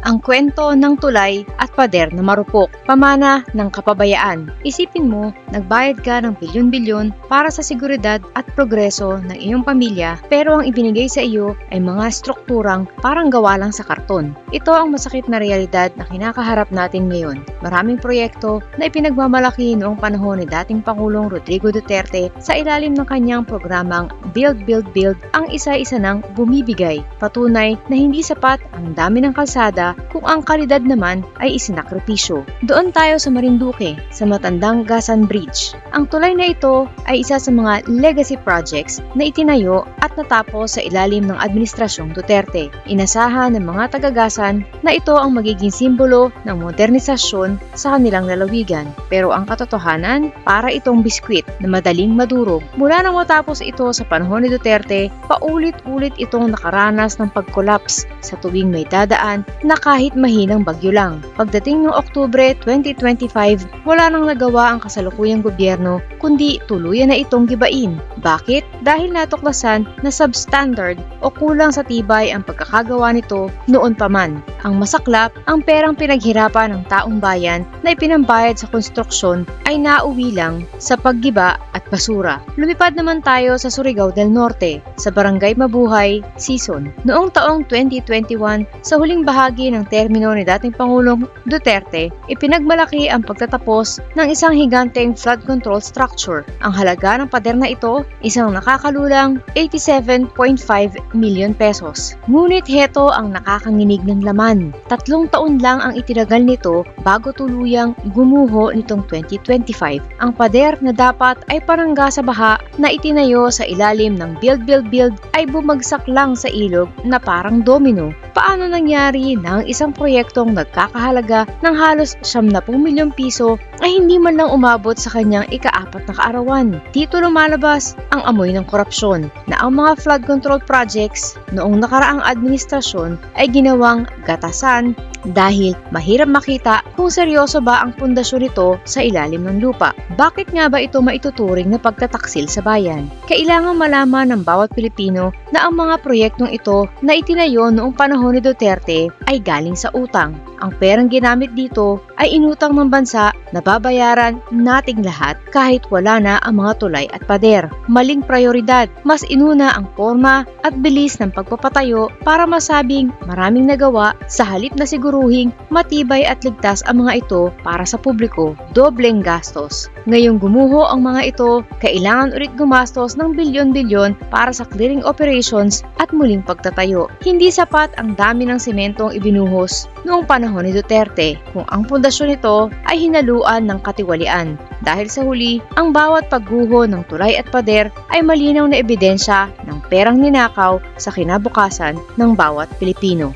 Ang kwento ng tulay at pader na marupok, pamana ng kapabayaan. Isipin mo, nagbayad ka ng bilyon-bilyon para sa seguridad at progreso ng iyong pamilya, pero ang ibinigay sa iyo ay mga strukturang parang gawa lang sa karton. Ito ang masakit na realidad na kinakaharap natin ngayon. Maraming proyekto na ipinagmamalaki noong panahon ni dating Pangulong Rodrigo Duterte sa ilalim ng kanyang programang Build, Build, Build ang isa-isa nang bumibigay. Patunay na hindi sapat ang dami ng kalsada kung ang kalidad naman ay isinakripisyo. Doon tayo sa Marinduque, sa matandang Gasan Bridge. Ang tulay na ito ay isa sa mga legacy projects na itinayo at natapos sa ilalim ng Administrasyong Duterte. Inasahan ng mga taga-Gasan na ito ang magiging simbolo ng modernisasyon sa kanilang lalawigan. Pero ang katotohanan, para itong biskwit na madaling madurog. Mula nang matapos ito sa panahon ni Duterte, paulit-ulit itong nakaranas ng pag-collapse sa tuwing may dadaan na kahit mahinang bagyo lang. Pagdating ng Oktubre 2025, wala nang nagawa ang kasalukuyang gobyerno kundi tuluyan na itong gibain. Bakit? Dahil natuklasan na substandard o kulang sa tibay ang pagkakagawa nito noon pa man. Ang masaklap, ang perang pinaghirapan ng taong bayan na ipinambayad sa konstruksyon ay nauwi lang sa paggiba at basura. Lumipad naman tayo sa Surigao del Norte, sa Barangay Mabuhay, Sison. Noong taong 2021, sa huling bahagi ng termino ni dating Pangulong Duterte, ipinagmalaki ang pagtatapos ng isang higanteng flood control structure. Ang halaga ng pader na ito, isang nakakalulang 87.5 million pesos. Ngunit heto ang nakakanginig ng laman. 3 taon lang ang itinagal nito bago tuluyang gumuho nitong 2025. Ang pader na dapat ay parangga sa baha na itinayo sa ilalim ng Build, Build, Build ay bumagsak lang sa ilog na parang domino. Paano nangyari na ang isang proyektong nagkakahalaga ng halos 70 milyong piso ay hindi man lang umabot sa kanyang ika-4 na kaarawan? Dito lumalabas ang amoy ng korupsyon na ang mga flood control projects noong nakaraang administrasyon ay ginawang gatasan dahil mahirap makita kung seryoso ba ang pundasyon nito sa ilalim ng lupa. Bakit nga ba ito maituturing na pagtataksil sa bayan? Kailangang malaman ng bawat Pilipino na ang mga proyektong ito na itinayo noong panahon ni Duterte ay galing sa utang. Ang perang ginamit dito ay inutang ng bansa na babayaran nating lahat kahit wala na ang mga tulay at pader. Maling prioridad, mas inuna ang forma at bilis ng pagpapatayo para masabing maraming nagawa sa halip na siguruhing matibay at ligtas ang mga ito para sa publiko. Dobleng gastos. Ngayong gumuho ang mga ito, kailangan ulit gumastos ng bilyon-bilyon para sa clearing operations at muling pagtatayo. Hindi sapat ang dami ng sementong ibinuhos noong panahon ni Duterte kung ang pundasyon nito ay hinaluan ng katiwalian. Dahil sa huli, ang bawat pagguho ng tulay at pader ay malinaw na ebidensya ng perang ninakaw sa kinabukasan ng bawat Pilipino.